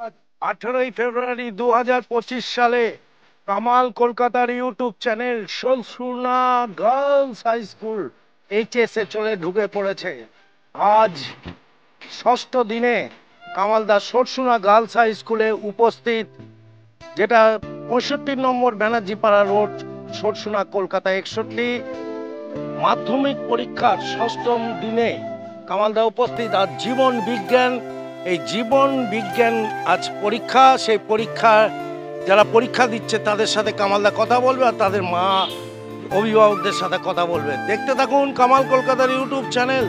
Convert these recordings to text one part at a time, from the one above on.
আজ 18ই ফেব্রুয়ারি 2025 সালে কামাল কলকাতার ইউটিউব চ্যানেল শোলসুনা গার্লস হাই স্কুল এইচএসে চলে ঢুকে পড়েছে। আজ ষষ্ঠ দিনে কামালদা শোলসুনা গার্লস হাই স্কুলে উপস্থিত, যেটা 65 নম্বর ব্যানার্জিপাড়া রোড, শোলসুনা, কলকাতা 61। মাধ্যমিক পরীক্ষার ষষ্ঠম দিনে কামালদা উপস্থিত। আর জীবন বিজ্ঞান, এই জীবন বিজ্ঞান আজ পরীক্ষা। সেই পরীক্ষা যারা পরীক্ষা দিচ্ছে তাদের সাথে কামালদা কথা বলবে আর তাদের মা অভিভাবকদের সাথে কথা বলবে। দেখতে থাকুন কামাল কলকাতার ইউটিউব চ্যানেল,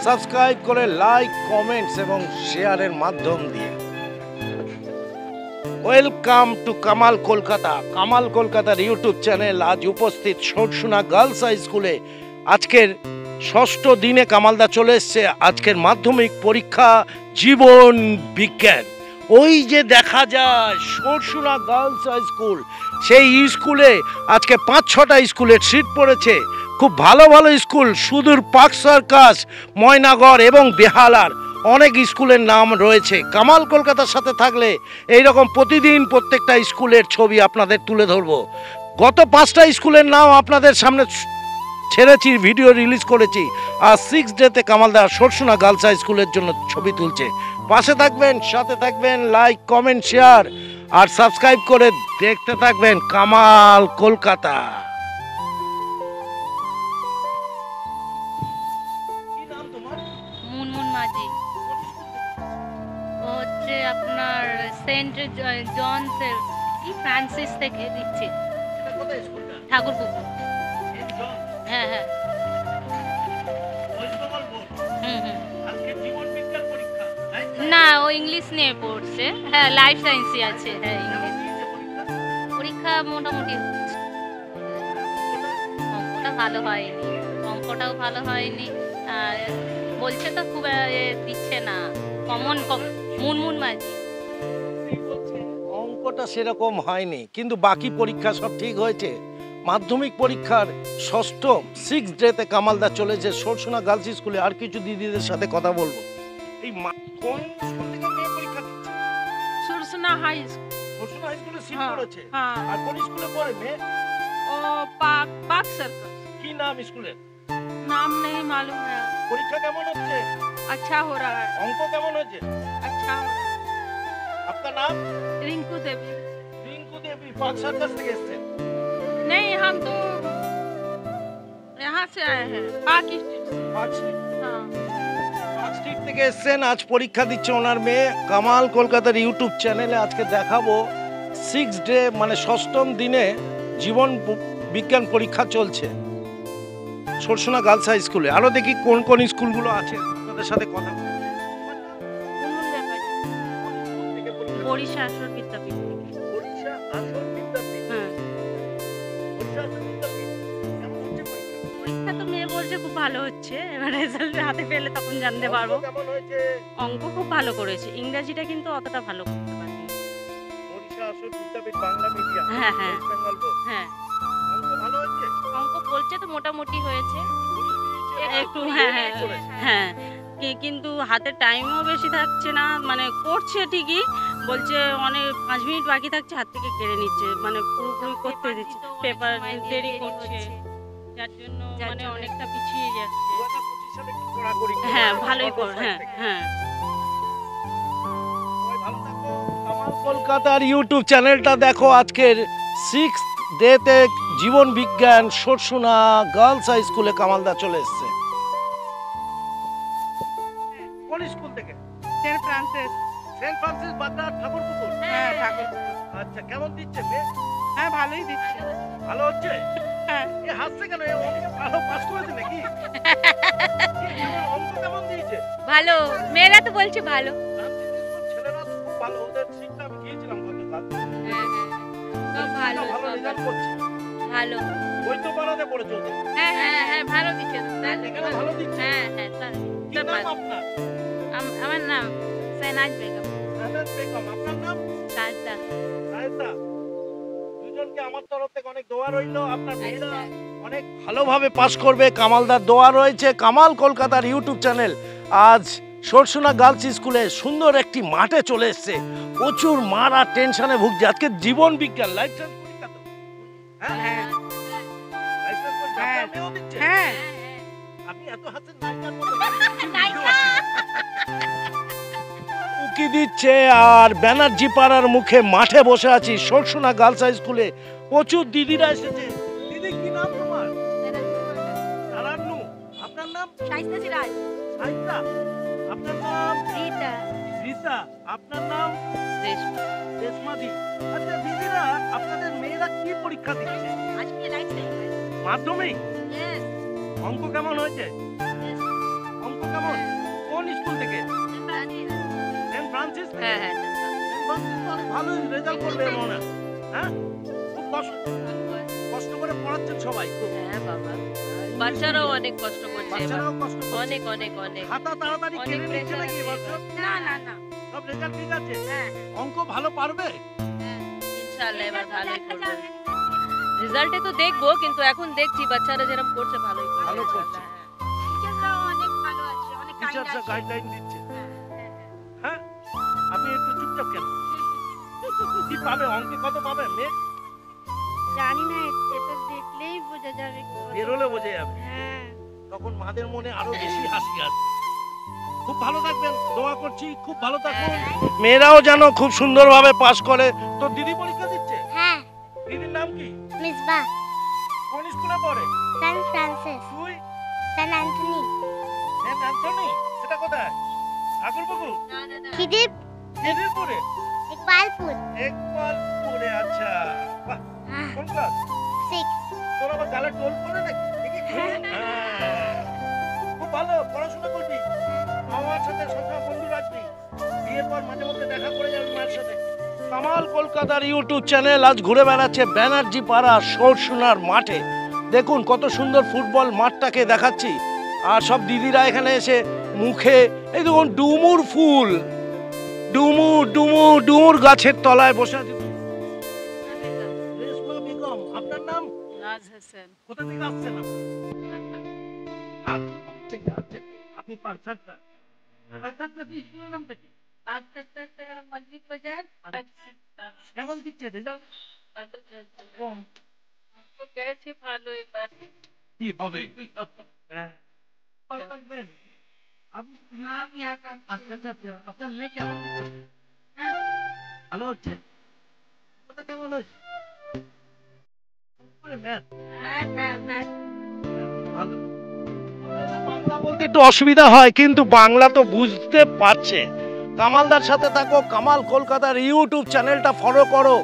সাবস্ক্রাইব করে লাইক, কমেন্টস এবং শেয়ারের মাধ্যম দিয়ে। Welcome to Kamal Kolkata. কামাল কলকাতার ইউটিউব চ্যানেল আজ উপস্থিত শোলসুনা গার্লস হাই স্কুলে। আজকের ষষ্ঠ দিনে কামালদা চলে এসছে। আজকের মাধ্যমিক পরীক্ষা জীবন বিজ্ঞান। ওই যে দেখা যায় শোলসুনা গার্লস হাই স্কুল, সেই স্কুলে আজকে 5-6টা স্কুলের সিট পড়েছে। খুব ভালো ভালো স্কুল, সুদূর পার্ক সার্কাস, ময়নাগড় এবং বেহালার অনেক স্কুলের নাম রয়েছে। কামাল কলকাতার সাথে থাকলে এইরকম প্রতিদিন প্রত্যেকটা স্কুলের ছবি আপনাদের তুলে ধরবো। গত 5টা স্কুলের নাম আপনাদের সামনে ছেড়েছি, ভিডিও রিলিজ করেছি। আর 6 ডেতে কামালদা শোলসুনা গার্লস হাই স্কুলের জন্য ছবি তুলছে। পাশে থাকবেন, সাথে থাকবেন, লাইক, কমেন্ট, শেয়ার আর সাবস্ক্রাইব করে দেখতে থাকবেন কামাল কলকাতা। কি নাম তোমার? মুনমুন মাঝি। ও হচ্ছে আপনার সেন্ট জনসের কি ফ্রান্সিস থেকে দিচ্ছে, এটা কোথায় স্কুলটা? ঠাকুরপুকুর। সেন্ট জন, হ্যাঁ হ্যাঁ। West Bengal board. হুম হুম। আজকে জীবন বিজ্ঞান পরীক্ষা। না, ও ইংলিশ নিয়ে পড়ছে। হ্যাঁ, লাইফ সায়েন্সই আছে। হ্যাঁ, কেমন ইংলিশ দিয়েছে পরীক্ষা? পরীক্ষা মোটামুটি হচ্ছে। অঙ্কটা ভালো হয়নি, অঙ্কটাও ভালো হয়নি। আর বলছে তো খুব দিচ্ছে না। মুনমুন মাঝি। অঙ্কটা সেরকম হয়নি, কিন্তু বাকি পরীক্ষা সব ঠিক হয়েছে। মাধ্যমিক পরীক্ষার ষষ্ঠ 6 ডেতে কামালদা চলেছে শোলসুনা গার্লস স্কুলে। আর কিছু দিদিদের সাথে কথা বলবো। এই কোন স্কুল থেকে মেয়ে পরীক্ষা দিচ্ছে? सुरसना हाई শোলসুনা হাই স্কুলে সিট हाँ পড়েছে। हाँ আর কোন স্কুলে পড়ে মেয়ে? ओ पाक पाक सर्कस। কি নাম স্কুলের? नाम नहीं मालूम है। পরীক্ষা কেমন হচ্ছে? अच्छा हो रहा है। অঙ্ক কেমন হয়েছে? अच्छा हो रहा আপনার নাম? है। रिंकू देवी। রিঙ্কু দেবী, পার্ক সার্কাস থেকে এসেছেন। नहीं, हम तो यहाँ से आए हैं, पाक स्ट्रीट से। পার্ক স্ট্রিট हाँ পার্ক স্ট্রিট থেকে এসেছেন। আজ পরীক্ষা দিচ্ছে ওনার মেয়ে। কামাল কলকাতার ইউটিউব চ্যানেলে আজকে দেখাবো 6 ডে মানে ষষ্ঠম দিনে জীবন বিজ্ঞান পরীক্ষা চলছে শোলসুনা গার্লস হাই স্কুলে। আরো দেখি কোন কোন স্কুলগুলো আছে, আপনাদের সাথে কথা বলবো। मुनमुन व्यापारी। बोरिशा आश्रम विद्यापीठ থেকে। ওড়িশা আসল বিদ্যাপীঠ। हाँ, ওড়িশা আসল বিদ্যাপীঠ। কেমন হচ্ছে পরীক্ষা? পরীক্ষা তো মেয়ে বলছে খুব ভালো হচ্ছে। এবার রেজাল্ট হাতে পেলে তখন জানতে পারবো। অঙ্ক কেমন হয়েছে? অঙ্ক খুব ভালো করেছে, ইংরাজিটা কিন্তু অতটা ভালো করতে পারেনি। ওড়িশা আসল বিদ্যাপীঠ বাংলা মিডিয়াম, হ্যাঁ হ্যাঁ ওয়েস্ট বেঙ্গল বোর্ড। হ্যাঁ। অঙ্ক ভালো হয়েছে? অঙ্ক বলছে তো মোটামুটি হয়েছে। একটু একটু হ্যাঁ হ্যাঁ হ্যাঁ। কিন্তু হাতে টাইমও বেশি থাকছে না, মানে করছে ঠিকই, বলছে অনেক 5 মিনিট বাকি থাকছে হাত থেকে কেড়ে নিচ্ছে, মানে পুরোপুরি করতে দিচ্ছে। পেপার দেরি করছে, যার জন্য মানে অনেকটা পিছিয়ে যাচ্ছে। 2025 সালে একটু কড়াকড়ি করে হ্যাঁ সর্ব ভালোই সাইড হ্যাঁ থেকে। হ্যাঁ। সবাই ভালো থাকো। কামাল কলকাতার ইউটিউব চ্যানেলটা দেখো। আজকের 6 ডেতে জীবন বিজ্ঞান শোলসুনা গার্লস হাই স্কুলে কামালদা চলে এসেছে। কোন স্কুল থেকে? Saint Francis. সেন্ট ফ্রান্সিস বাজার, ঠাকুরপুকুর। হ্যাঁ ঠাকুর। আচ্ছা, কেমন দিচ্ছে মেয়ে? হ্যাঁ ভালোই দিচ্ছে। ভালো হচ্ছে? হ্যাঁ। এ হাসছে কেন? এ অঙ্কে ভালো পাস করেছে নাকি? অঙ্ক কেমন দিয়েছে? ভালো, মেয়েরা তো বলছে ভালো। ফ্রান্সিস স্কুল ছেলেরা তো খুব ভালো, ওদের সিটটা আমি গিয়েছিলাম গতকাল। হ্যাঁ হ্যাঁ, সব ভালো, ভালো সব রেজাল্ট করছে। ভালো। ওই তো পাড়াতে পড়েছে ওদের। হ্যাঁ হ্যাঁ হ্যাঁ, ভালো দিচ্ছে। এখানে ভালো দিচ্ছে। হ্যাঁ হ্যাঁ, তাই। কি নাম আপনার? আমার নাম সেনাজ বেগম। সাদাত বেগম। আপনার নাম? সাজদা। সায়দা। দুজনকে আমার তরফ থেকে অনেক দোয়া রইল। আপনার মেয়েরা আচ্ছা। অনেক ভালোভাবে পাস করবে, কামালদার দোয়া রয়েছে। কামাল কলকাতার ইউটিউব চ্যানেল আজ সরসুনা গার্লস স্কুলে সুন্দর একটি মাঠে চলে এসেছে। প্রচুর মার আর টেনশনে ভুগছে। আজকে জীবন বিজ্ঞান লাইফ সায়েন্স পরীক্ষা তো। হ্যাঁ লাইফ সায়েন্স পরীক্ষা আপনিও দিচ্ছেন? হ্যাঁ আপনি এত হাসেন নায়িকার মতো। উকি দিচ্ছে আর ব্যানার্জি পাড়ার মুখে মাঠে বসে আছি সরসুনা গার্লস হাই স্কুলে। প্রচুর দিদিরা এসেছে। দিদি কি নাম তোমার? তারান্নু। আপনার নাম? শাইস্তা সিরাজ। শাইস্তা। আপনার নাম? রীতা। রীতা। আপনার নাম? রেশমা। রেশমাদি। আচ্ছা দিদিরা, আপনাদের মেয়েরা কি পরীক্ষা দিচ্ছে? আজকে লাইফ সায়েন্স। মাধ্যমিক? यस। অঙ্ক কেমন হয়েছে? অঙ্ক কেমন? কোন স্কুল থেকে? সেন্ট ফ্রান্সিস থেকে? হ্যাঁ হ্যাঁ। সেন্ট ফ্রান্সিস তো অনেক ভালো রেজাল্ট করবে মনে হয়। হ্যাঁ খুব কষ্ট করে পড়াচ্ছেন সবাই খুব। হ্যাঁ বাবা, বাচ্চারাও অনেক কষ্ট করছে। বাচ্চারাও কষ্ট করছে। অনেক অনেক অনেক। খাতা তাড়াতাড়ি অনেক কেড়ে নিচ্ছে pressure নাকি আছে। এবছর? না না না সব রেজাল্ট ঠিক আছে? হ্যাঁ অঙ্ক ভালো পারবে? ইনশাআল্লাহ এবার ভালোই করবে। রেজাল্টে তো দেখবো, কিন্তু এখন দেখছি বাচ্চারা যেরকম করছে ভালোই করছে। ভালো করছে। টিচাররাও অনেক ভালো আছে, অনেক কাইন্ড টিচাররা আছে। গাইডলাইন দিচ্ছে। হ্যাঁ আপনি একটু চুপচাপ কেন? কি পাবে অঙ্কে, কত পাবে মেয়ে? জানি না, এটা দেখলেই বোঝা যাবে। বেরোলে বোঝা যাবে। হ্যাঁ তখন মাদের মনে আরো বেশি হাসি আসবে। খুব ভালো থাকবেন, দোয়া করছি খুব ভালো থাকুন। মেয়েরাও যেন খুব সুন্দরভাবে পাস করে। তো দিদি পরীক্ষা দিচ্ছে? হ্যাঁ, দিদির নাম কি? মিসবাহ, কোন স্কুলে পড়ে? সেন্ট ফ্রান্সিস, তুই? Saint Anthony, saint Anthony? সেটা কোথায়? ঠাকুরপুকুর? খিদির, খিদিরপুরে? ইকবালপুর, ইকবালপুরে। আচ্ছা বাহ, কোন ক্লাস? 6। তোর আবার গালে টোল পড়ে নাকি? দেখি হ্যাঁ। খুব ভালো পড়াশোনা করবি, আমার সাথে সবসময় বন্ধু রাখবি। বিয়ের পর মাঝে মধ্যে দেখা করে যাবি মায়ের সাথে। কামাল কলকাতার ইউটিউব চ্যানেল আজ ঘুরে বেড়াচ্ছে ব্যানার্জি পাড়া সরসুনার মাঠে। দেখুন কত সুন্দর ফুটবল মাঠটাকে দেখাচ্ছি। আর সব দিদিরা এখানে এসে মুখে এই দেখুন ডুমুর ফুল, ডুমুর ডুমুর ডুমুর গাছের তলায় বসে আছে। রেশমা বেগম। আপনার নাম? নাজ হোসেন। কোথা থেকে আসছেন আপনি? পার্সারটা দিয়ে স্কুলের নামটা কি? মসজিদ বাজার। কেমন দিচ্ছে রেজাল্ট? কম গেছে ভালো এবার। কি হবে? হ্যাঁ ভালো থাকবেন। আপনি আপনার মেয়ে কেমন দিচ্ছে? ভালো হচ্ছে? ওটা কেমন হচ্ছে? ভালো। বাংলা বলতে একটু অসুবিধা হয়, কিন্তু বাংলা তো বুঝতে পারছে। কামালদার সাথে থাকো, কামাল কলকাতার ইউটিউব চ্যানেলটা ফলো করো।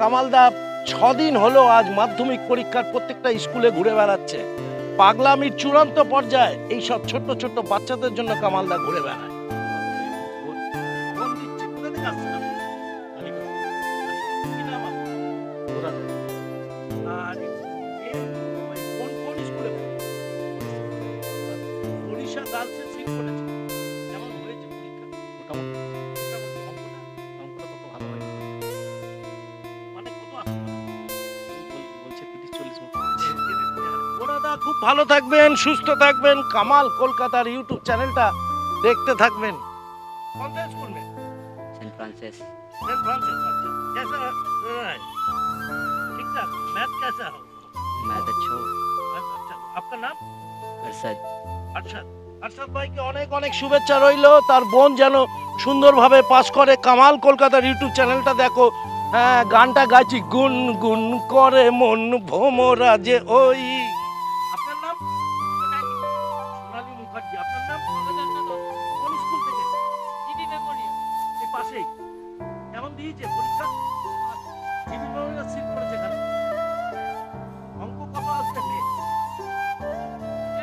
কামালদা 6 দিন হলো আজ মাধ্যমিক পরীক্ষার প্রত্যেকটা স্কুলে ঘুরে বেড়াচ্ছে। পাগলামির চূড়ান্ত পর্যায়ে এই সব ছোট্ট ছোট্ট বাচ্চাদের জন্য কামালদা ঘুরে বেড়ায়। আর কোন কোন স্কুলে ওড়িশা গার্লসের সিট করেছে? কেমন হয়েছে পরীক্ষা? মোটামুটি অঙ্কটা কত ভালো হয়? মানে কত আসে? বলছে 30-40 মতো। ওনাদা খুব ভালো থাকবেন, সুস্থ থাকবেন। কামাল কলকাতার ইউটিউব চ্যানেলটা দেখতে থাকবেন। कौन सा स्कूल में? Saint Francis. Saint Francis. अच्छा कैसा रहा है? ठीक ठाक। मैथ कैसा हो? मैथ अच्छा हो। अच्छा। आपका नाम? अरशद। अरशद। अरशद ভাইকে অনেক অনেক শুভেচ্ছা রইলো। তার বোন যেন সুন্দরভাবে পাস করে। কামাল কলকাতার ইউটিউব চ্যানেলটা দেখো। হ্যাঁ গানটা গাইছি, গুন গুন করে মন ভোমরা যে ওই। আপনার নাম? সোনালী মুখার্জি। আপনার নাম? কোন স্কুল থেকে? GB Memorial. এই পাশেই। কেমন দিয়েছে পরীক্ষা? জিবি মেমোরিয়াল সিট করেছে এখানে। অঙ্ক কত আসবে মেয়ে?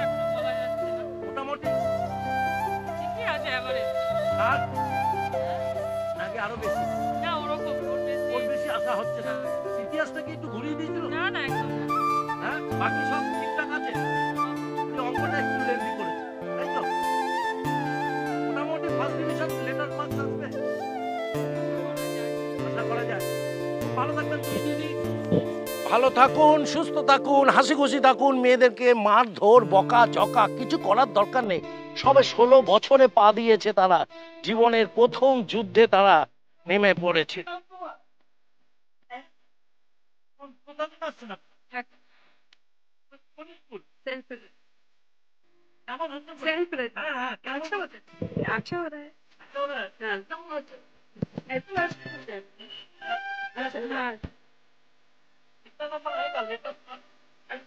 এখনো বলা যাচ্ছে না। মোটামুটি ঠিকই আছে এবারে। 60 নাকি আরো বেশি? না ওরকম ওর বেশি আশা হচ্ছে না। ইতিহাসটা কি একটু ঘুরিয়ে দিয়েছিল? না না একদম না। হ্যাঁ বাকি সব ঠিকঠাক আছে। এই অঙ্কটা একটু লেন্দি করেছে, তাই তো? মোটামুটি ফার্স্ট ডিভিশন লেটার মার্কস আসবে, আশা করা যায়। ভালো থাকবেন তুই দিদি। ভালো থাকুন, সুস্থ থাকুন, হাসি খুশি থাকুন। মেয়েদেরকে মারধর বকা ঝকা কিছু করার দরকার নেই। সবে 16 বছরে পা দিয়েছে তারা, জীবনের প্রথম যুদ্ধে তারা নেমে পড়েছে।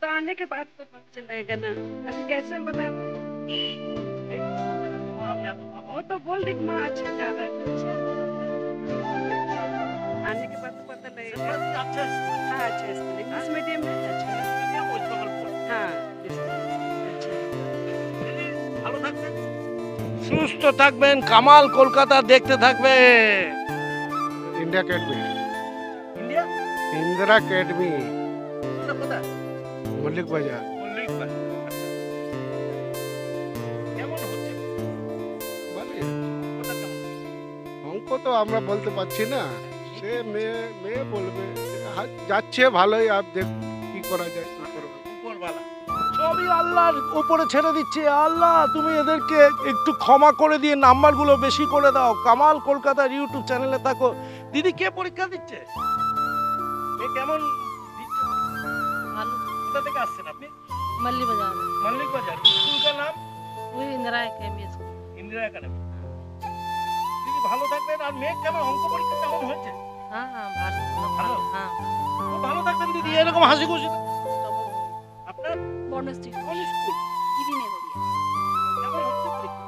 तो आने के बाद तो पता चलेगा ना, अभी कैसे बता। वो तो बोल दी माँ अच्छा जा रहा है, आने के बाद तो पता लगेगा। हाँ अच्छा स्कूल, इंग्लिश मीडियम है, अच्छा हाँ ভালো থাকবেন, সুস্থ থাকবেন। কামাল কলকাতা দেখতে থাকবে। India academy, India Indira academy, কোথায়? मल्लिक बाजार। মল্লিক বাজার। আচ্ছা। কেমন হচ্ছে? ভালোই। কোথা কেমন? অঙ্ক তো আমরা বলতে পারছি না, সে মেয়ে মেয়ে বলবে। যাচ্ছে ভালোই, আর দেখ কি করা যায়, কি করবো। উপরওয়ালা সবই আল্লাহর উপরে ছেড়ে দিচ্ছে। আল্লাহ তুমি এদেরকে একটু ক্ষমা করে দিয়ে নাম্বারগুলো বেশি করে দাও। কামাল কলকাতার ইউটিউব চ্যানেলে থাকো। দিদি কে পরীক্ষা দিচ্ছে? এ কেমন দিচ্ছে? ভালো। কোথা থেকে আসছেন আপনি? मल्ली बाजार মল্লিক বাজার। স্কুল का नाम? वही Indira academy school. Indira academy. দিদি ভালো থাকবেন। আর মেয়ে কেমন, অঙ্ক পরীক্ষা কেমন হয়েছে? हाँ हाँ भालो ভালো? हाँ খুব ভালো থাকবেন দিদি, এরকম হাসি খুশি। আপনার বর্ণ স্ট্রিট কোন স্কুল? দিদি মেমোরিয়াল কেমন হচ্ছে পরীক্ষা?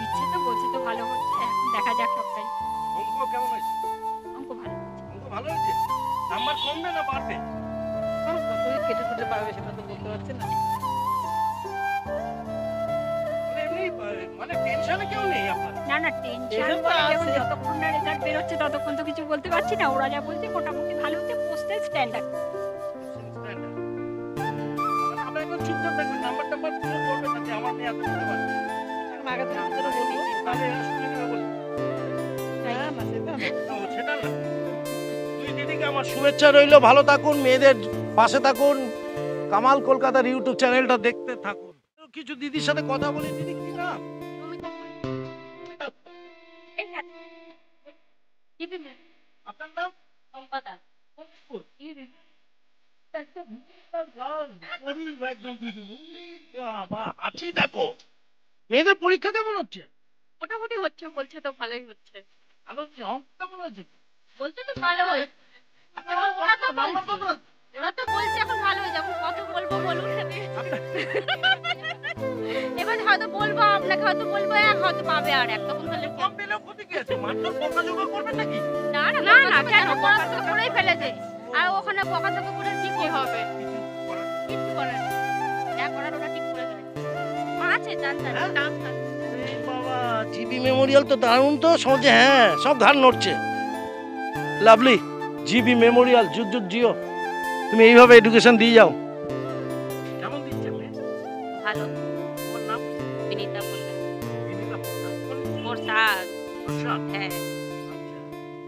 ইচ্ছে তো বলছি তো ভালো হচ্ছে, এখন দেখা যাক সবটাই। অঙ্ক কেমন হয়েছে? অঙ্ক ভালো হচ্ছে। অঙ্ক ভালো হয়েছে। নাম্বার কমবে না বাড়বে? কেটে কেটে পাবে সেটা তো বলতে পারছি না। মানে এমনি মানে টেনশনে কেউ নেই আপনার? না না টেনশন Result তো করে যখন আছে। যতক্ষণ না রেজাল্ট বেরোচ্ছে ততক্ষণ তো কিছু বলতে পারছি না। ওরা যা বলছে মোটামুটি ভালো হচ্ছে, পোস্টাল স্ট্যান্ডার্ড। মানে আপনারা একটু চুপচাপ থাকবেন, নাম্বার টাম্বার পুরো করবেন না যে আমার মেয়ে এত করতে পারবে। আগে থেকে তোরা বলি তাহলে এরা শুনে নেবে বলে। হ্যাঁ না সেটা না। ও, সেটা না। দুই দিদিকে আমার শুভেচ্ছা রইলো। ভালো থাকুন, মেয়েদের পাশে থাকুন, কামাল কলকাতার ইউটিউব চ্যানেলটা দেখতে থাকুন। কিছু দিদির সাথে কথা বলি। দিদি কি নাম? আপনার নাম? সম্পাদা আছি দেখো। মেয়েদের পরীক্ষা কেমন হচ্ছে? মোটামুটি হচ্ছে, বলছে তো ভালোই হচ্ছে। ভালো হচ্ছে। অঙ্ক কেমন হয়েছে? বলছে তো ভালো হয়েছে। ওরা তো নাম্বার বলছে, কত? ওরা তো বলছে এখন ভালো হয়েছে। এখন কত বলবো বলুন? এবার হয়তো বলবো, আপনাকে হয়তো বলবো এক, হয়তো পাবে আর এক। তখন তাহলে কম পেলেও ক্ষতি কি আছে? মাত্র বকাঝকা করবেন নাকি? না না না না, কেন পড়াশোনা করেই ফেলেছে। আর ওখানে বকাঝকা করে কি হবে? কিছু করার নেই। যা করার ওরা ঠিক করে ফেলেছে। আছে জানতাম নাম এই বাবা, জিবি মেমোরিয়াল তো দারুণ তো, সমাজে হ্যাঁ সব ঘাড় নড়ছে। লাভলি, জিবি মেমোরিয়াল যুগ যুগ জিও। তুমি এইভাবে এডুকেশন দিয়ে যাও। কেমন দিচ্ছে মেয়ে? ভালো। তোমার নাম? বিনীতা বললেন বিনীতা পোদ্দার। কোন স্কুল? মোর সাজ। আচ্ছা, হ্যাঁ আচ্ছা।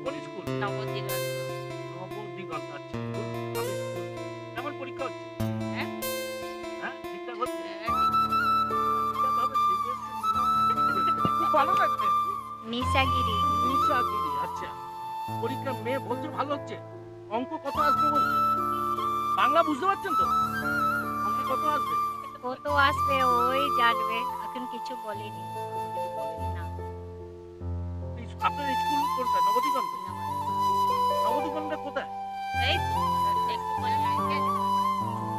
কোন স্কুল? নবদিগন্ত। নবদিগন্ত। আচ্ছা, খুব ভালো স্কুল। কেমন পরীক্ষা হচ্ছে? হ্যাঁ হ্যাঁ, ঠিকঠাক হচ্ছে? হ্যাঁ, ঠিকঠাক হবে, খুব ভালো লাগবে। নিশাগিরি নিশাগিরি, আচ্ছা। পরীক্ষা মেয়ে বলছে ভালো হচ্ছে। অঙ্ক কত আসবে বলছে? বাংলা বুঝতে পারছেন তো? অঙ্ক কত আসবে? ও তো আসবে, ওই জানবে, এখন কিছু বলেনি না। আপনার স্কুল কোনটা? নবদিগন্ত? নবদিগন্ত কোথায়? এই একটু পরে আসবে।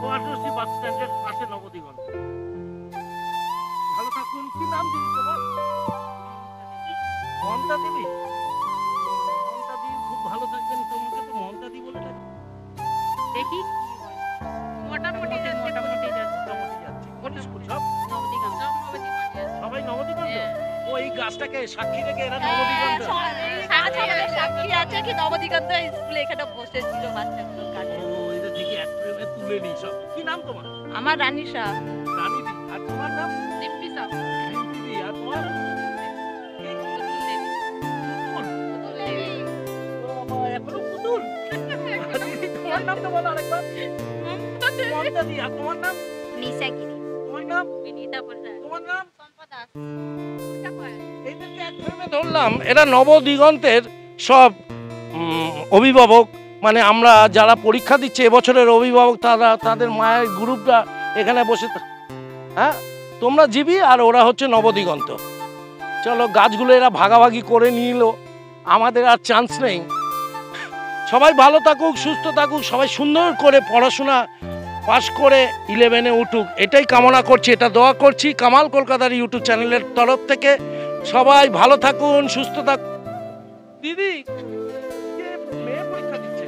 ওয়াটারসি বাস স্ট্যান্ডের পাশে নবদিগন্ত। ভালো থাকুন। কি নাম দিদি তোমার? মমতা দেবী। মমতা দি, খুব ভালো থাকবেন। তোমাকে তো মমতা দি বলে ডাকে। দেখি মোটামুটি যাচ্ছে, মোটামুটি যাচ্ছে। মোটামুটি যাচ্ছে। কোন স্কুল সব? নবদিগন্ত। সব নবদিগন্ত। সবাই নবদিগন্ত? হ্যাঁ। ও, এই গাছটাকে সাক্ষী রেখে এরা নবদিগন্ত। সাক্ষী আছে কি নবদিগন্ত স্কুলে এখানে বসেছিল বাচ্চাগুলোর কাছে। ও, এটা দেখি এক প্রেমে তুলে নি সব। কি নাম তোমার? আমার রানীশা। রানী দি। আর তোমার নাম? দিব্যি সাহ। রিম্পি দি। আর তোমার? ও বাবা, এখনো পুতুল। দিদি, তোমার নামটা বলো আরেকবার। মমতা দি। আর তোমার নাম? নিশাগিরি তোমার নাম? বিনীতা বললেন তোমার নাম? দাস এটা করে। এইদেরকে এক ফ্রেমে ধরলাম, এরা নবদিগন্তের সব অভিভাবক, মানে আমরা যারা পরীক্ষা দিচ্ছে এবছরের অভিভাবক, তারা তাদের মায়ের গ্রুপটা এখানে বসে হ্যাঁ, তোমরা জীবী আর ওরা হচ্ছে নবদিগন্ত। চলো, গাছগুলো এরা ভাগাভাগি করে নিল, আমাদের আর চান্স নেই। সবাই ভালো থাকুক, সুস্থ থাকুক, সবাই সুন্দর করে পড়াশোনা পাশ করে 11-এ উঠুক, এটাই কামনা করছি, এটা দোয়া করছি কামাল কলকাতার ইউটিউব চ্যানেলের তরফ থেকে। সবাই ভালো থাকুন, সুস্থ থাকুন। দিদি, কে মেয়ে পরীক্ষা দিচ্ছে?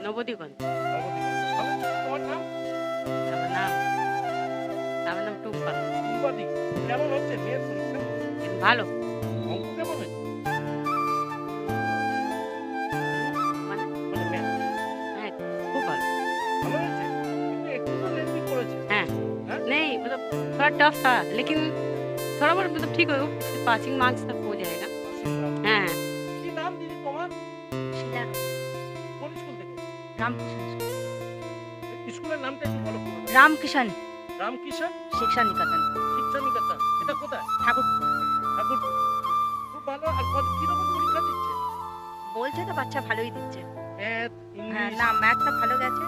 নবদ্বীপগঞ্জ। তোমার নাম? আমার নাম টুম্পা। টুম্পাদি। কেমন হচ্ছে মেয়ের পরীক্ষা? ভালো। অঙ্ক কেমন হয়েছে? মানে math হ্যাঁ, খুব ভালো। ভালো হয়েছে? কিন্তু একটু তো lengthy করেছে। हाँ हाँ? नहीं मतलब थोड़ा टफ था, लेकिन थोड़ा बहुत मतलब ठीक हो, पासिंग मार्क्स तक हो जाएगा। हाँ কি নাম দিদি তোমার? শিলা কোন স্কুল থেকে? রামকিষণ স্কুলের নামটা একটু বলো। রামকিষণ রামকিষণ শিক্ষা নিকেতন শিক্ষা নিকেতন। এটা কোথায়? ঠাকুর ঠাকুর। খুব ভালো। আর কি রকম পরীক্ষা দিচ্ছে? বলছে তো বাচ্চা ভালোই দিচ্ছে। ম্যাথ, হ্যাঁ ইংলিশ? না ম্যাথটা ভালো গেছে,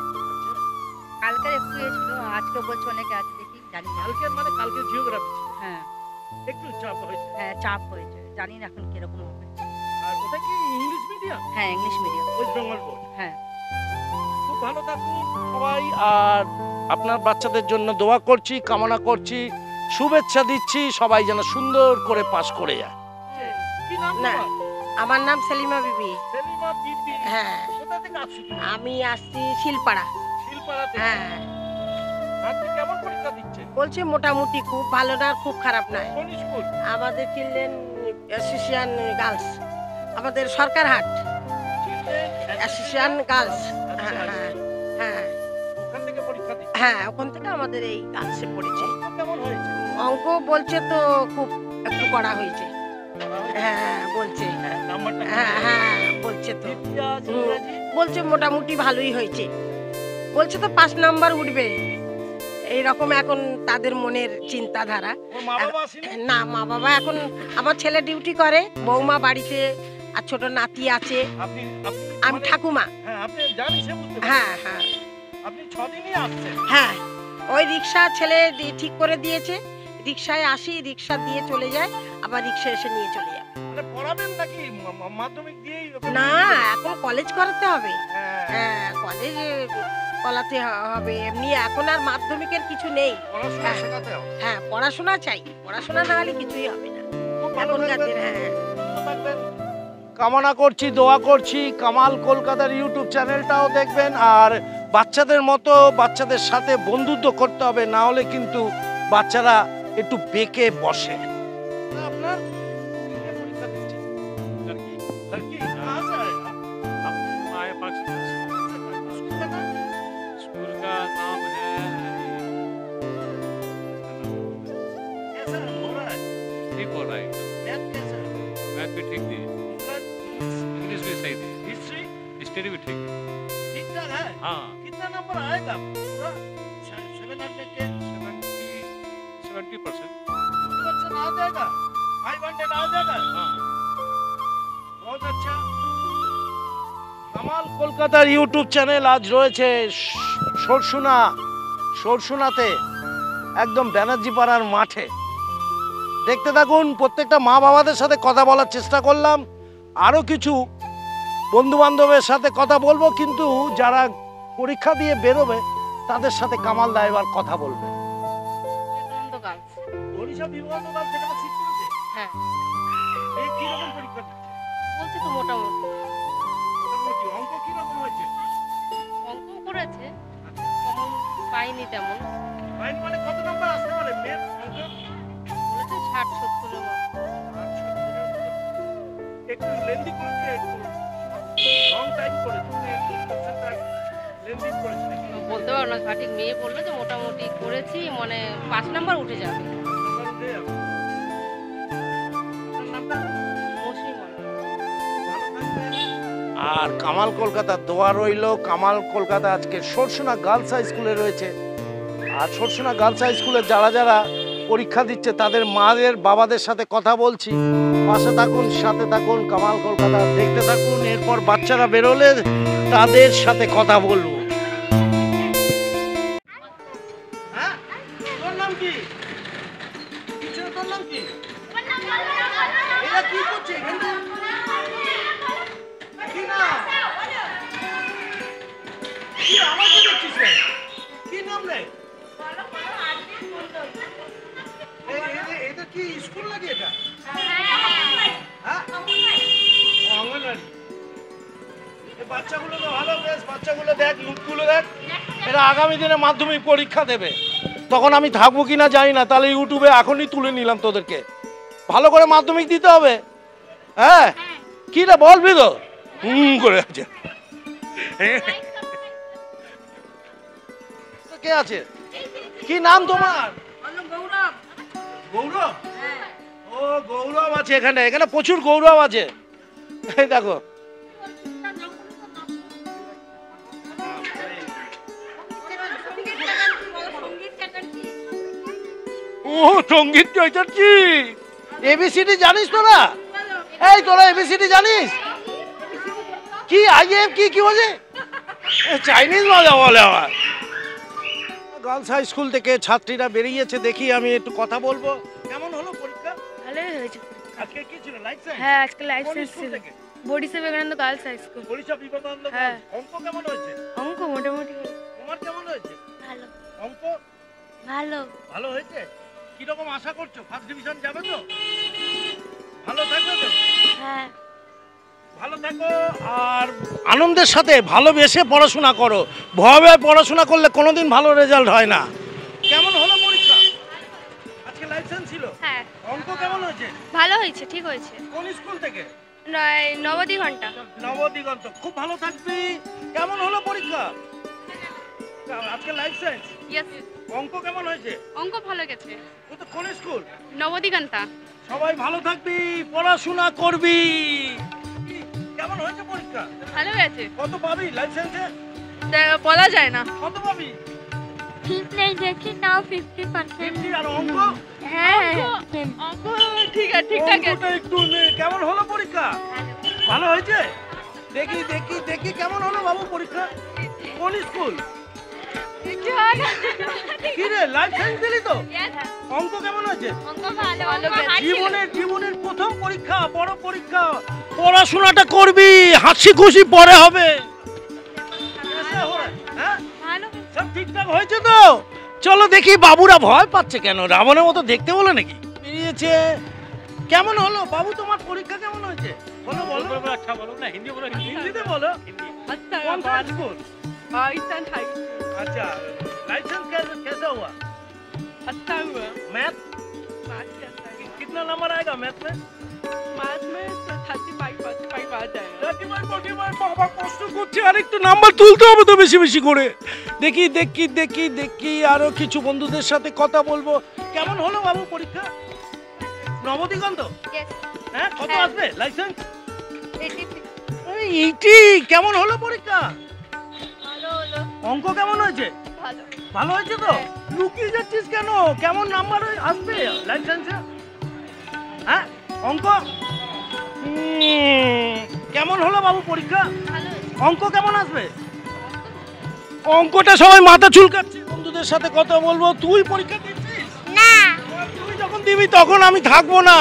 কালকে একটু ছিল, আজকে বলছে অনেকে আছে, দেখি জানি না। কালকে মানে কালকে জিওগ্রাফি ছিল, হ্যাঁ একটু চাপ হয়েছে। হ্যাঁ চাপ হয়েছে, জানি না এখন কিরকম হবে। আর ওটা কি ইংলিশ মিডিয়াম? হ্যাঁ English medium. West Bengal board. হ্যাঁ খুব ভালো থাকুন সবাই, আর আপনার বাচ্চাদের জন্য দোয়া করছি, কামনা করছি, শুভেচ্ছা দিচ্ছি, সবাই যেন সুন্দর করে পাস করে যায়। কি নাম না। তোমার? আমার নাম সেলিমা বিবি। সেলিমা বিবি। হ্যাঁ কোথা থেকে আসছো তুমি? আমি আসছি শিলপাড়া। শিলপাড়া থেকে। হ্যাঁ আপনি কেমন পরীক্ষা দিচ্ছেন? বলছে মোটামুটি, খুব ভালো না খুব খারাপ নয়। কোন স্কুল? আমাদের চিলড্রেন অ্যাসোসিয়েশন গার্লস, আমাদের সরকারহাট অ্যাসোসিয়েশন গার্লস। আচ্ছা, হ্যাঁ আচ্ছা। হ্যাঁ হ্যাঁ ওখান থেকে পরীক্ষা দিচ্ছেন? হ্যাঁ ওখান থেকে আমাদের এই গার্লসে পড়েছে। অঙ্ক কেমন হয়েছে? অঙ্ক বলছে তো খুব একটু কড়া হয়েছে। হ্যাঁ বলছে, নাম্বারটা হ্যাঁ হ্যাঁ বলছে তো, ইতিহাস, ইংরেজি? বলছে মোটামুটি ভালোই হয়েছে, বলছে তো 5 নাম্বার উঠবে এইরকম এখন তাদের মনের চিন্তাধারা। ওর মা বাবা আসেনি? না মা বাবা এখন, আমার ছেলে ডিউটি করে, বৌমা বাড়িতে, আর ছোট নাতি আছে, আপনি আমি মানে- ঠাকুমা। হ্যাঁ, আপনি জানি সে বুঝতে পারছি। হ্যাঁ হ্যাঁ আপনি 6 দিনই আসছেন। হ্যাঁ ওই রিক্সা ছেলে ঠিক করে দিয়েছে, রিক্সায় আসি, রিক্সা দিয়ে চলে যায়, আবার রিক্সা এসে নিয়ে চলে যায়। মানে পড়াবেন নাকি মাধ্যমিক দিয়েই? না এখন কলেজ করাতে হবে। হ্যাঁ, হ্যাঁ কলেজ করাতে হবে, এমনি এখন আর মাধ্যমিকের কিছু নেই। পড়াশোনা শেখাতে হবে। হ্যাঁ পড়াশোনা চাই, পড়াশোনা না হলে কিছুই হবে না খুব ভালো এখনকার থাকবেন। দিনে। হ্যাঁ ভালো থাকবেন। কামনা করছি, দোয়া করছি কামাল কলকাতার ইউটিউব চ্যানেলটাও দেখবেন, আর বাচ্চাদের মতো বাচ্চাদের সাথে বন্ধুত্ব করতে হবে, না হলে কিন্তু বাচ্চারা একটু বেঁকে বসে। আপনার পরীক্ষা দিচ্ছি लड़की कहाँ से आए आप? हम आए पाकिस्तान से। स्कूल का नाम? स्कूल का नाम है कैसा हो रहा है? ठीक हो रहा है एकदम। मैथ कैसा है? मैथ भी ठीक दी, इंग्लिश भी सही दी, हिस्ट्री स्टडी भी ठीक है। ठीक ठाक है? हाँ कितना नंबर आएगा पूरा? 700 के 70% 50% आ जाएगा? 500 आ जाएगा? हाँ। बहुत अच्छा। কামাল কলকাতার ইউটিউব চ্যানেল আজ রয়েছে সরসুনাতে, একদম ব্যানার্জি পাড়ার মাঠে। দেখতে থাকুন, প্রত্যেকটা মা বাবাদের সাথে কথা বলার চেষ্টা করলাম, আরও কিছু বন্ধু বান্ধবের সাথে কথা বলবো, কিন্তু যারা পরীক্ষা দিয়ে বেরোবে তাদের সাথে কামাল দা এবার কথা বলবে। বিবেকানন্দ গার্লস। ওড়িশা বিভাগ সেখানে সিট করেছে? হ্যাঁ এই কি রকম পরীক্ষা দিচ্ছে? বলছে তো মোটামুটি। মোটামুটি। অঙ্ক কি রকম হয়েছে? অঙ্ক করেছে, কমন পাইনি তেমন, ফাইন মানে কত নাম্বার আসতে পারে মেথ অঙ্ক? বলেছে 60-70-এর মতো। একটু লেন্দি করেছে, একটু লং টাইম করেছে, একটু কোশ্চেনটা লেন্দি করেছে নাকি? বলতে পারবো না সঠিক, মেয়ে বললো যে মোটামুটি করেছি, মানে 5 নাম্বার উঠে যাবে। নাম্বার উঠে যাবে। আপনার নামটা? মৌসুমী মণ্ডল। ভালো থাকবেন। আর কামাল কলকাতার দোয়া রইল। কামাল কলকাতা আজকে সরসুনা গার্লস হাই স্কুলে রয়েছে, আর সরসুনা গার্লস হাই স্কুলে যারা যারা পরীক্ষা দিচ্ছে তাদের মাদের বাবাদের সাথে কথা বলছি। পাশে থাকুন, সাথে থাকুন, কামাল কলকাতা দেখতে থাকুন। এরপর বাচ্চারা বেরোলে তাদের সাথে কথা বলবো। হ্যাঁ, তোর নাম কি? তোর নাম কি? এরা কি করছে এখানে? কি নাম? কি আমাকে দেখছিস রে? কি নাম রে? এটা কি স্কুল নাকি এটা? হ্যাঁ, অঙ্গনওয়াড়ি। এই বাচ্চাগুলো তো ভালো, বেশ। বাচ্চাগুলো দেখ, লুকগুলো দেখ। এরা আগামী দিনে মাধ্যমিক পরীক্ষা দেবে, তখন আমি থাকবো কিনা জানি না। তাহলে ইউটিউবে এখনই তুলে নিলাম তোদেরকে। ভালো করে মাধ্যমিক দিতে হবে। হ্যাঁ, কি রে বলবি তো? করে আছে। কে আছে? কি নাম তোমার? গৌরব। গৌরব? ও, গৌরব আছে এখানে। এখানে প্রচুর গৌরব আছে। এই দেখো, ও সঙ্গীত চৈতাচ্ছি। এবিসিডি জানিস তোরা? এই তোরা এবিসিডি জানিস? কি আইএফ কি কি বলে? চাইনিজ মজা বলে আবার। গার্লস হাই স্কুল থেকে ছাত্রীরা বেরিয়েছে, দেখি আমি একটু কথা বলবো। কেমন হলো পরীক্ষা? ভালোই হয়েছে। আজকে কি ছিল? Life science? হ্যাঁ, আজকে লাইফ সায়েন্স ছিল। Barisha Vivekananda girls high school. Barisha Vivekananda. হ্যাঁ। অঙ্ক কেমন হয়েছে? অঙ্ক মোটামুটি তোমার কেমন হয়েছে? ভালো অঙ্ক ভালো ভালো হয়েছে। কি রকম আশা করছো? ফার্স্ট ডিভিশন যাবে তো? ভালো থাকবে তো? হ্যাঁ ভালো থাকো আর আনন্দের সাথে ভালোবেসে পড়াশোনা করো। ভয়ে পড়াশোনা করলে কোনোদিন ভালো রেজাল্ট হয় না। কেমন হলো পরীক্ষা? আজকে লাইফ সায়েন্স ছিল। হ্যাঁ, অঙ্ক কেমন হয়েছে? ভালো হয়েছে, ঠিক হয়েছে। কোন স্কুল থেকে? নবদিগন্তা। নবদিগন্ত। খুব ভালো থাকবি। কেমন হলো পরীক্ষা আজকে লাইফ সায়েন্স? ইয়েস। অঙ্ক কেমন হয়েছে? অঙ্ক ভালো গেছে। ও তো কোন স্কুল? নবদিগন্তা। সবাই ভালো থাকবি, পড়াশোনা করবি। কেমন হয়েছে পরীক্ষা? ভালো গেছে। কত পাবি লাইফ সায়েন্সে? বলা যায় না। কত পাবি? 50 আর অঙ্ক? হ্যাঁ, অঙ্ক ঠিক আছে, ঠিকঠাক আছে। অঙ্কটা একটু কেমন হলো পরীক্ষা? ভালো হয়েছে। দেখি দেখি দেখি কেমন হলো বাবু পরীক্ষা? কোন স্কুল? কি রে, লাইফ সায়েন্স দিলি তো? অঙ্ক কেমন হয়েছে? অঙ্ক ভালো গেছে। জীবনের প্রথম পরীক্ষা, বড় পরীক্ষা। পড়াশোনাটা করবি, হাসি খুশি পরে হবে। হ্যাঁ, ভালো। সব ঠিকঠাক হয়েছে তো? চলো দেখি। বাবুরা ভয় পাচ্ছে কেন? রাবণের মতো দেখতে বলে নাকি? বেরিয়েছে। কেমন হলো বাবু তোমার পরীক্ষা? কেমন হয়েছে বলো বলো। अच्छा बोलो ना, हिंदी बोलो। হিন্দিতে বলো। अच्छा कौन सा स्कूल? Eastern high. अच्छा, लाइसेंस कैसा हुआ? अच्छा हुआ। मैथ कितना नंबर आएगा मैथ में? मैथ में 35 आ जाएगा। বাবা কষ্ট করছে, আর একটু নাম্বার তুলতে হবে তো বেশি বেশি করে। দেখি দেখি দেখি দেখি আরো কিছু বন্ধুদের সাথে কথা বলবো। কেমন হলো বাবু পরীক্ষা? নবদিগন্ত? হ্যাঁ, কত হ্যাঁ। আসবে লাইসেন্স? 83। 80। কেমন হলো পরীক্ষা? ভালো হলো। অঙ্ক কেমন হয়েছে? ভালো। ভালো হয়েছে তো? লুকিয়ে যাচ্ছিস কেন? কেমন নাম্বার আসবে লাইসেন্সে? হ্যাঁ, অঙ্ক কেমন হলো বাবু পরীক্ষা? ভালো হয়েছে। অঙ্ক কেমন আসবে? অঙ্কটা সবাই মাথা চুলকাচ্ছে। বন্ধুদের সাথে কথা বলবো। তুই পরীক্ষা দিচ্ছিস না তুই যখন দিবি তখন আমি থাকবো না।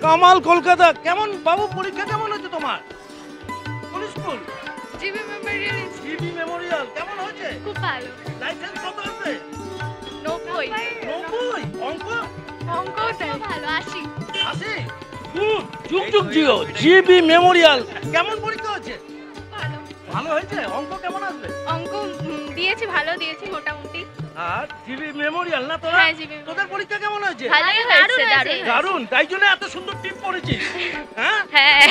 কামাল কলকাতা। কেমন বাবু পরীক্ষা কেমন হয়েছে তোমার? কোন school? GB Memorial. GB Memorial. কেমন হয়েছে? খুব ভালো। লাইসেন্স কত আসবে? 90। 90। অঙ্ক? অঙ্কও ভালো, 80। আসে। যুগ যুগ জিও। GB Memorial. কেমন পরীক্ষা হয়েছে? ভালো। ভালো হয়েছে। অঙ্ক কেমন আসবে? অঙ্ক দিয়েছি, ভালো দিয়েছি মোটামুটি। আর জিবি মেমোরিয়াল না তোরা? হ্যাঁ, জিবি। তোদের পরীক্ষা কেমন হয়েছে? ভালোই হয়েছে, দারুণ। দারুণ। তাই জন্য এত সুন্দর টিপ পড়েছিস। হ্যাঁ, হ্যাঁ।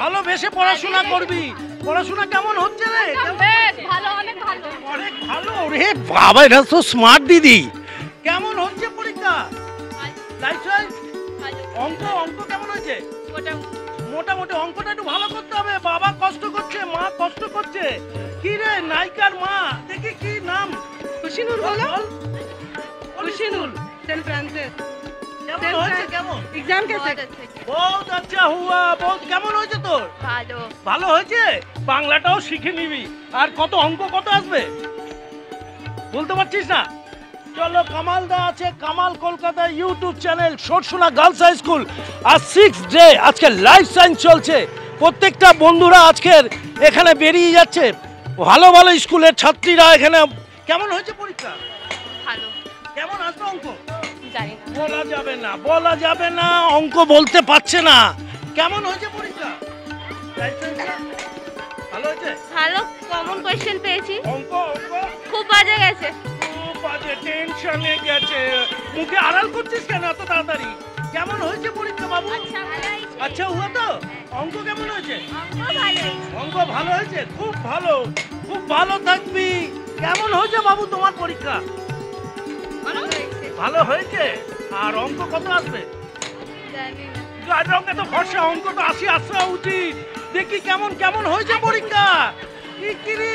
ভালোবেসে পড়াশোনা করবি। পড়াশোনা কেমন হচ্ছে রে? বেশ ভালো, অনেক ভালো। অনেক ভালো রে বাবা, এটা তো স্মার্ট দিদি। কেমন হচ্ছে পরীক্ষা? লাইসেন্স? অঙ্ক কেমন হয়েছে? মোটামুটি। অঙ্কটা একটু ভালো করতে হবে। বাবা কষ্ট করছে, মা কষ্ট করছে। কি রে নায়িকার মা? দেখি কি নাম? খুশিনুর বলো। খুশিনুর। सेंट फ्रांसिस কেমন হয়েছে কেমন एग्जाम कैसे বহুত আচ্ছা হুয়া বহুত কেমন হয়েছে তোর ভালো ভালো হয়েছে বাংলাটাও শিখে নিবি আর কত অঙ্ক কত আসবে বলতে পারছিস না চলো কামাল দা আছে কামাল কলকাতা ইউটিউব চ্যানেল শোনা গার্লস হাই স্কুল আর 6th ডে আজকে লাইফ সায়েন্স চলছে প্রত্যেকটা বন্ধুরা আজকের এখানে বেরিয়ে যাচ্ছে ভালো ভালো স্কুলের ছাত্রীরা এখানে কেমন হয়েছে পরীক্ষা ভালো কেমন আসবে অঙ্ক জানি না বলা যাবে না অঙ্ক বলতে পারছে না কেমন হয়েছে পরীক্ষা লাইফ সায়েন্স ভালো হয়েছে ভালো কমন কোশ্চেন পেয়েছি অঙ্ক খুব বাজে গেছে খুব বাজে টেনশনে গেছে মুখে আড়াল করছিস কেন এত তাড়াতাড়ি কেমন হয়েছে পরীক্ষা বাবু আচ্ছা হুয়া তো অঙ্ক কেমন হয়েছে অঙ্ক ভালো হয়েছে খুব ভালো থাকবি কেমন হয়েছে বাবু তোমার পরীক্ষা ভালো হয়েছে আর অঙ্ক কত আসবে জানি না গাড়ি অঙ্কে তো ভরসা অঙ্ক তো 80 আসা উচিত দেখি কেমন হয়েছে পরীক্ষা কি রে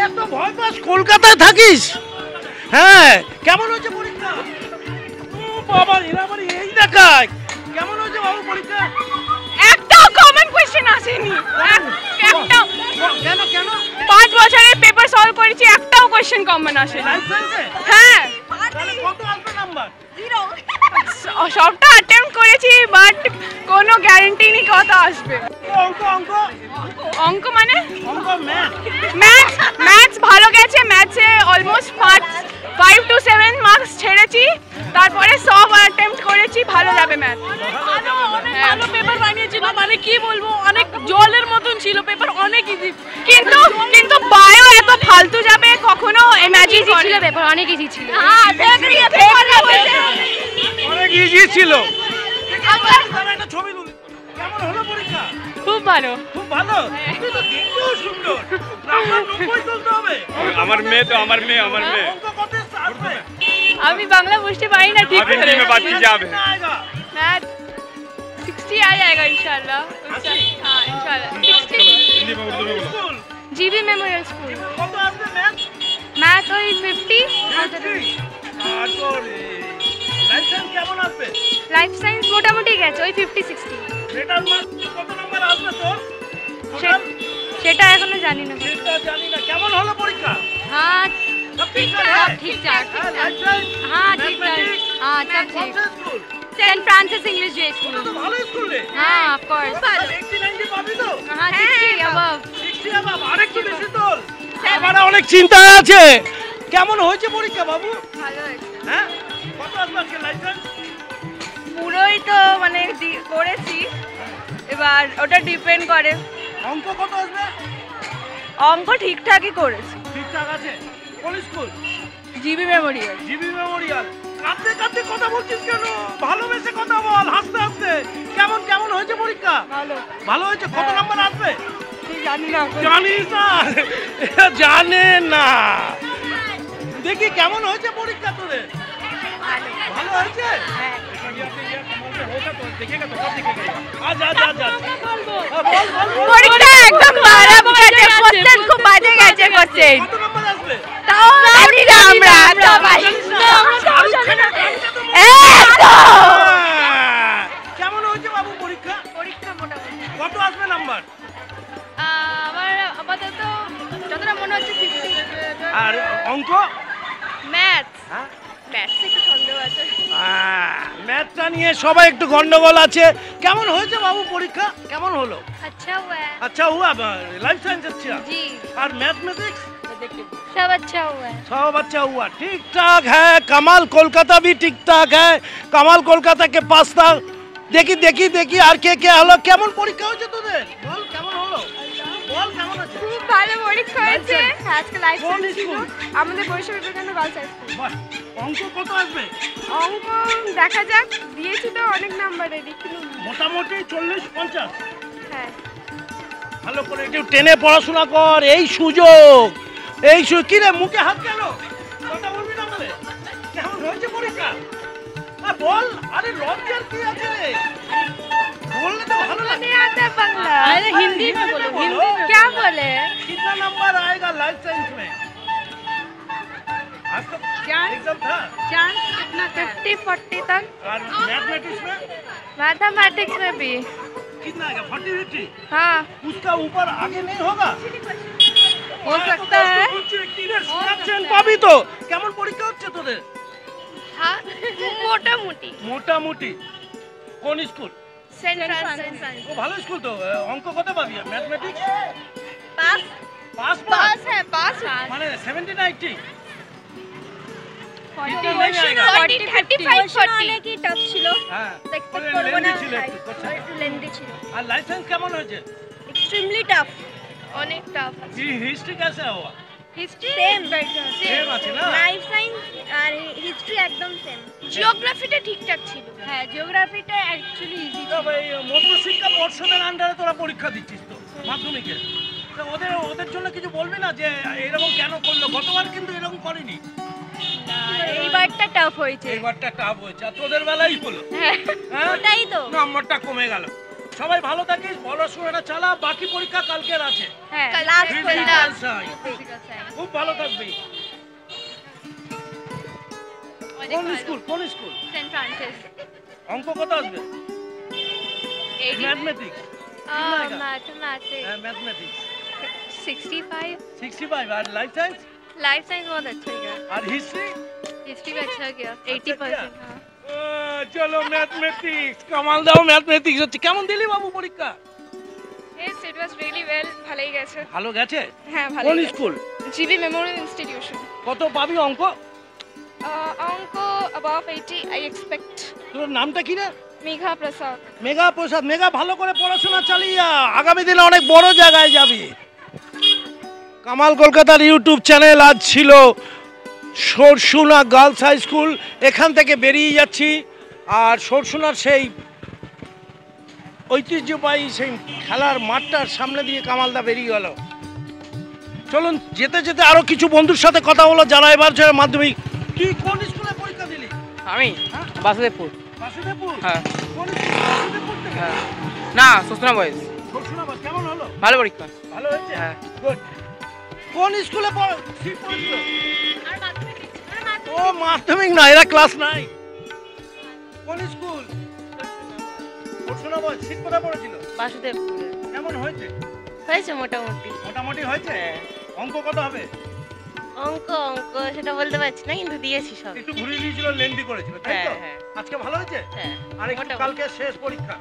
এত ভয় পাস কলকাতায় থাকিস হ্যাঁ কেমন হয়েছে পরীক্ষা ও বাবা এরাবার এই দেখায় কেমন হয়েছে বাবু পরীক্ষা একটাও কমন কোশ্চেন আসেনি একটাও কেন 5 বছরের পেপার সলভ করেছি একটাও কোশ্চেন কমন আসেনি লাইফ সায়েন্সে হ্যাঁ তাহলে কত আসবে নাম্বার সবটা অ্যাটেম্প্ট করেছি বাট কোনো গ্যারান্টি নেই কত আসবে অঙ্ক অঙ্ক মানে অঙ্ক ম্যাথ ম্যাথস ভালো গেছে ম্যাথসে অলমোস্ট 5 to 7 মার্কস ছেড়েছি তারপরে সব অ্যাটেম্প্ট করেছি ভালো যাবে ম্যাথ ভালো পেপার বানিয়েছিল মানে কি বলবো অনেক জলের মতন ছিল পেপার অনেক ইজি কিন্তু বায়ো এত ফালতু যাবে কখনো ইমাজিন ছিল পেপার অনেক ইজি ছিল হ্যাঁ অনেক ইজি ছিল একটা ছবি তুলি কেমন হলো পরীক্ষা খুব ভালো খুব ভালো তুই তো দেখতেও সুন্দর নাম্বার 90 তুলতে হবে আমার মেয়ে অঙ্ক কত আসবে আমি বাংলা বুঝতে পারি না ঠিক अभी हिंदी में बात कीजिए आप मैथ 60 आ जाएगा इंशाल्लाह हाँ इंशाल्लाह 60 हिंदी में उर्दू में बोलो जीबी मेमोरियल स्कूल কত আসবে ম্যাথ मैथ ওই 50 লাইফ সায়েন্স কেমন আসবে লাইফ সায়েন্স মোটামুটি গেছে ওই 50 60 মেটাল মার্ক কত নাম্বার আসবে তোর সেটা এখনো জানি না সেটা জানি না কেমন হলো পরীক্ষা हाँ সব ঠিক ঠাক ठीक ठाक লাইফ সায়েন্স हाँ ठीक ठाक हाँ सब ठीक স্কুল सेंट फ्रांसिस इंग्लिश जे स्कूल তো ভালো স্কুল রে हाँ ऑफ कोर्स 80 90 পাবি তো हाँ 60 अबव 60 আবার আরেকটু বেশি তোল আমরা অনেক চিন্তায় আছে কেমন হয়েছে পরীক্ষা বাবু ভালো হয়েছে হ্যাঁ কত আসবে আজকে লাইফ সায়েন্স পুরোই তো মানে করেছি এবার ওটা ডিপেন্ড করে অঙ্ক কত আসবে অঙ্ক ঠিকঠাকই করেছি ঠিকঠাক আছে কোন school GB Memorial GB Memorial কাঁদতে কথা বলছিস কেন ভালোবেসে কথা বল হাসতে কেমন হয়েছে পরীক্ষা ভালো হয়েছে কত নাম্বার আসবে জানিস না জানে না দেখি কেমন হয়েছে পরীক্ষা তোদের ভালো হয়েছে পরীক্ষা একদম খারাপ গেছে কোশ্চেন খুব বাজে গেছে কোশ্চেন কত নাম্বার আসবে তাও জানি না আমরা সবাই কেমন হয়েছে বাবু পরীক্ষা মোটামুটি কত আসবে নাম্বার আমার আপাতত যতটা মনে হচ্ছে 50 আর অঙ্ক ম্যাথস হ্যাঁ ম্যাথস একটু সন্দেহ আছে ম্যাথটা নিয়ে সবাই একটু গন্ডগোল আছে কেমন হয়েছে বাবু পরীক্ষা কেমন হলো अच्छा हुआ है अच्छा हुआ लाइफ साइंस अच्छा जी और मैथमेटिक्स सब अच्छा हुआ है सब अच्छा हुआ ठीक ठाक है कमाल कोलकाता भी ठीक ठाक है कमाल कोलकाता के पास था देखी আর কে হলো কেমন পরীক্ষা হয়েছে তোদের বল কেমন হলো বল কেমন আছে খুব ভালো পরীক্ষা হয়েছে আজকে লাইভ কোন ছিল স্কুল? আমাদের বৈশাখী বিবেকানন্দ গার্লস হাই স্কুল বাহ, অঙ্ক কত আসবে অঙ্ক দেখা যাক দিয়েছি তো অনেক নাম্বারে দেখি মোটামুটি 40-50 হ্যাঁ ভালো করে একটু টেনে পড়াশোনা কর এই কি রে মুখে হাত কেন কথা বলবি না বলে কেমন হয়েছে পরীক্ষা বল আরে লজ্জার কি আছে রে बोलने तो भालो नहीं आता बांग्ला अरे हिंदी में बोलो हिंदी में क्या बोले कितना नंबर आएगा लाइफ साइंस में आज तो चांस एग्जाम था चांस कितना था? 50-40 तक। और मैथमेटिक्स में मैथमेटिक्स में भी। कितना आएगा 40-50? हाँ, उसका ऊपर आगे नहीं होगा हो सकता है। পাবি তো কেমন পরীক্ষা হচ্ছে তোদের हाँ, मोटा-मोटी। মোটামুটি কোন স্কুল सेंट फ्रांसिस। ও ভালো স্কুল তো অঙ্ক কত পাবি ম্যাথমেটিক্স पास। পাস पास है, पास। মানে 70 না 80 40-35 কি টাফ ছিল হ্যাঁ এক্সপেক্ট করব না ছিল একটু question টা। একটু লেন্দি ছিল আর লাইসেন্স কেমন হয়েছে এক্সট্রিমলি টাফ অনেক টাফ আছে। হিস্ট্রি कैसा हुआ হিস্ট্রি সেম সেম আছে না লাইফ সায়েন্স আর হিস্ট্রি একদম সেম জিওগ্রাফিটা ঠিকঠাক ছিল। হ্যাঁ জিওগ্রাফিটা অ্যাকচুয়ালি ইজি তবে এই মধ্যশিক্ষা পর্ষদের আন্ডারে তোরা পরীক্ষা দিচ্ছিস তো মাধ্যমিকে তো ওদের জন্য কিছু বলবি না যে এরকম কেন করলো গতবার কিন্তু এরকম করেনি এইবারটা টাফ হয়েছে এইবারটা টাফ হয়েছে আর তোদের বেলাই হলো হ্যাঁ ওটাই তো নম্বরটা কমে গেল সবাই ভালো থাকিস পড়াশোনাটা চালা বাকি পরীক্ষা কালকের আছে হ্যাঁ কাল লাস্ট Physical science। খুব ভালো থাকবি কোন স্কুল সেন্ট ফ্রান্সিস। অঙ্ক কত আসবে ম্যাথমেটিক্স मैथमेटिक्स ম্যাথমেটিক্স 65। 65 আর লাইফ সায়েন্স लाइफ साइंस बहुत अच्छा गया। আর হিস্ট্রি हिस्ट्री भी अच्छा गया 80%। हाँ। চলো ম্যাথমেটিক্স কামাল দাও ম্যাথমেটিক্স হচ্ছে কেমন দিলি বাবু পরীক্ষা Yes, it was really well. ভালোই গেছে। ভালো গেছে হ্যাঁ কোন ভালোই। School GB Memorial institution. কত পাবি অঙ্ক অঙ্ক above 80 I expect। তোর নামটা কি রে মেঘা প্রসাদ। মেঘা প্রসাদ মেঘা ভালো করে পড়াশোনা চালিয়ে যা আগামী দিনে অনেক বড় জায়গায় যাবি কামাল কলকাতার ইউটিউব চ্যানেল আজ ছিল সরসুনা গার্লস হাই স্কুল এখান থেকে বেরিয়ে যাচ্ছি আর সরসুনার সেই ঐতিহ্যবাহী সেই খেলার মাঠটার সামনে দিয়ে কামালদা বেরিয়ে গেল চলুন যেতে যেতে আরো কিছু বন্ধুর সাথে কথা হলো যারা এবার মাধ্যমিক তুই কোন স্কুলে পরীক্ষা দিলি আমি বাসুদেবপুর বাসুদেবপুর হ্যাঁ কোন স্কুল বাসুদেবপুর থেকে হ্যাঁ না সুসনা বয়েস সরসুনা বাস কেমন হলো ভালো পরীক্ষা ভালো হয়েছে হ্যাঁ গুড কোন স্কুলে সিট পড়েছিল আর মাধ্যমিক ও মাধ্যমিক না এরা ক্লাস নাই কোন স্কুল সরসুনা বাস সিট কোথায় পড়েছিল বাসুদেবপুরে কেমন হয়েছে হয়েছে মোটামুটি মোটামুটি হয়েছে অঙ্ক কত হবে অঙ্ক সেটা বলতে পারছি না কিন্তু দিয়েছি সব একটু ঘুরিয়ে দিয়েছিল লেন্দি করেছিল তাই তো হ্যাঁ, হ্যাঁ। আজকে ভালো হয়েছে হ্যাঁ আর একটু মোটামুটি। কালকে শেষ পরীক্ষা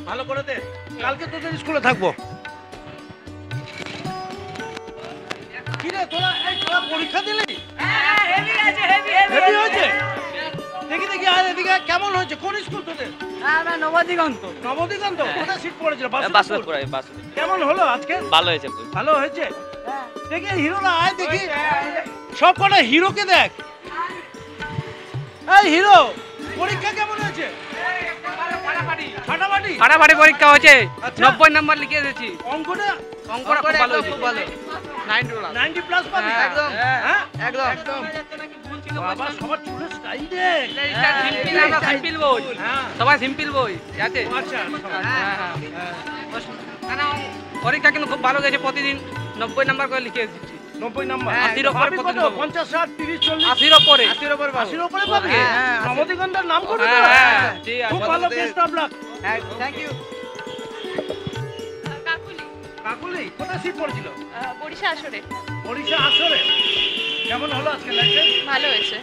ভালো করে দে কালকে তোদের স্কুলে থাকবো কি রে তোরা পরীক্ষা দিলি হেভি হয়েছে দেখি আর এদিকে কেমন হয়েছে কোন স্কুল তোদের আমরা নবদিগন্ত নবদিগন্ত কোথায় সিট পড়েছিল বাসুদেবপুর কেমন হলো আজকে ভালো হয়েছে ভালো হয়েছে দেখি হিরোরা আয় দেখি সব কটা হিরোকে দেখ এই হিরো পরীক্ষা কেমন হয়েছে ফাটাফাটি ফাটাফাটি পরীক্ষা হয়েছে আচ্ছা। 90 নাম্বার লিখে এসেছি অঙ্কটা অঙ্কটা খুব ভালো হয়েছে খুব ভালো 90 90 প্লাস পাবি হ্যাঁ, একদম। হ্যাঁ একদম বাবা সবার চুলের স্টাইল দেখ সিম্পল আমরা সিম্পল বই হ্যাঁ সবাই সিম্পল বই আছে ও আচ্ছা হ্যাঁ হ্যাঁ না পরীক্ষা কিন্তু খুব ভালো গেছে প্রতিদিন 90 নাম্বার করে লিখে এসেছি 90 নাম্বার হ্যাঁ, 80 পাবি উপরে কত? কত? 50 60 30 40 80 এর উপরে 80 উপরে পাবি হ্যাঁ, হ্যাঁ, নবদিগন্তের নাম করবি তো? হ্যাঁ, ঠিক আছে। খুব ভালো বেস্ট অফ লাক হ্যাঁ থ্যাংক ইউ কাকুলি কাকুলি কোথায় সিট পড়েছিল বরিশা আসরে। ওড়িশা আসরে কেমন হলো আজকে লাইসেন্স ভালো হয়েছে।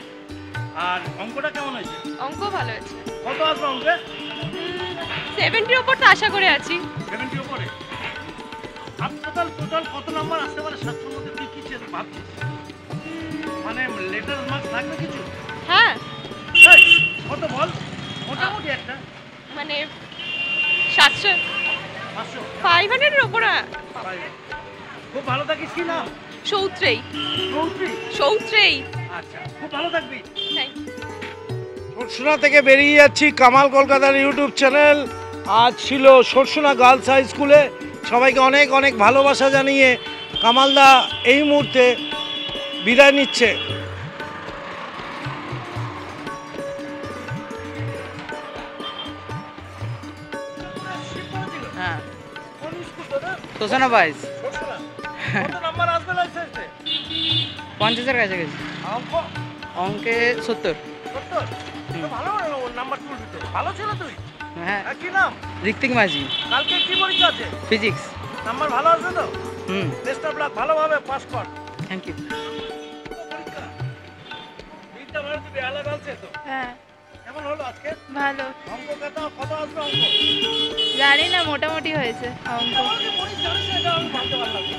আর অঙ্কটা কেমন হয়েছে অঙ্ক ভালো হয়েছে। কত আসবে অঙ্কে 70 উপর তো আশা করে আছি। 70 উপরে আপ টোটাল কত নাম্বার আসতে পারে 700 মধ্যে তুই কি ভাবছিস মানে লেটার মার্কস থাকবে কিছু হ্যাঁ এই, কত বল মোটামুটি একটা মানে 700 500 500 এর উপর। খুব ভালো থাকিস কি না সৌত্রেই চৌত্রিশ সৌত্রেই। আচ্ছা খুব ভালো থাকবি থ্যাংক সরসুনা থেকে বেরিয়ে যাচ্ছি কামাল কলকাতার ইউটিউব চ্যানেল আজ ছিল সরসুনা গার্লস হাই স্কুলে সবাইকে অনেক অনেক ভালোবাসা জানিয়ে কামালদা এই মুহূর্তে বিদায় নিচ্ছে হ্যাঁ কোন স্কুল দাদা সুসনা বয়েস সরসুনা কত নাম্বার আসবে লাইসেন্সে 50 এর কাছে গেছি অঙ্ক অঙ্কে 70। ভালো নাম্বার তুলতে ভালো ছিল তুই? হ্যাঁ। কি নাম? ঋত্বিক মাঝি। কালকে কি পরীক্ষা আছে? ফিজিক্স। নাম্বার ভালো আছে তো? বেস্ট অফ লাক, ভালোভাবে পাস কর। Thank you. পরীক্ষা বিদ্যা ভারতী বেহালা গালছে তো? হ্যাঁ কেমন হলো আজকে? ভালো। অঙ্ক কত আসবে অঙ্ক? জানি না, মোটামুটি হয়েছে অঙ্ক। আমাকে পরীক্ষা আছে এটা আমি ভাবতে পারলাম না।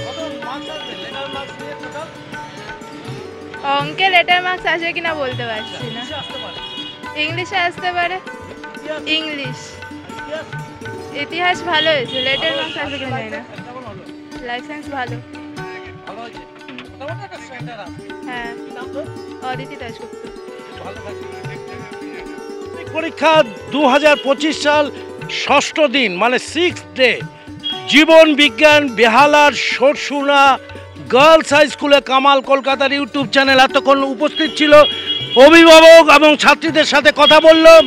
কত মার্কস আসবে? লেটার মার্কস নিয়ে টোটাল? অঙ্কে লেটার মার্কস আসে কিনা বলতে পারছি না। কিসে আসতে পারে? ইংলিশে আসতে পারে। ইংলিশ, ইতিহাস ইতিহাস ভালো হয়েছে, লেটার মার্কস আসবে কিনা জানি না। কেমন হলো? লাইফ সায়েন্স ভালো। ভালো হয়েছে। মোটামুটি একটা স্ট্যান্ডার্ড আছে। হ্যাঁ। কি নাম তোর? অদিতি দাশগুপ্ত। ভালো থাকবে। পরীক্ষা 2025 সাল 6ষ্ঠ দিন মানে 6th ডে। জীবন বিজ্ঞান বেহালার সরসুনা গার্লস হাই স্কুলে কামাল কলকাতার ইউটিউব চ্যানেল এতক্ষণ উপস্থিত ছিল। অভিভাবক এবং ছাত্রীদের সাথে কথা বললাম।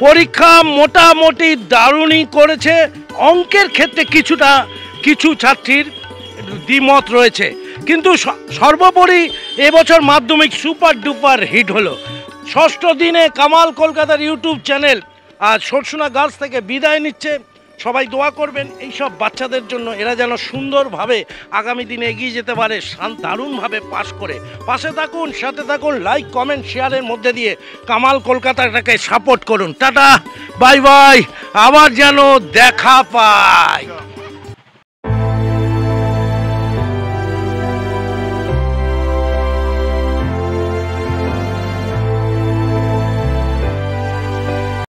পরীক্ষা মোটামুটি দারুণই করেছে। অঙ্কের ক্ষেত্রে কিছু ছাত্রীর দ্বিমত রয়েছে, কিন্তু সর্বোপরি এবছর মাধ্যমিক সুপার ডুপার হিট হলো। 6ষ্ঠ দিনে কামাল কলকাতার ইউটিউব চ্যানেল আর সরসুনা গার্লস থেকে বিদায় নিচ্ছে। সবাই দোয়া করবেন এইসব বাচ্চাদের জন্য, এরা যেন সুন্দরভাবে আগামী দিনে এগিয়ে যেতে পারে, দারুণভাবে পাস করে। পাশে থাকুন, সাথে থাকুন, লাইক কমেন্ট শেয়ারের মধ্যে দিয়ে কামাল কলকাতাটাকে সাপোর্ট করুন। টাটা, বাই বাই, আবার যেন দেখা পায়।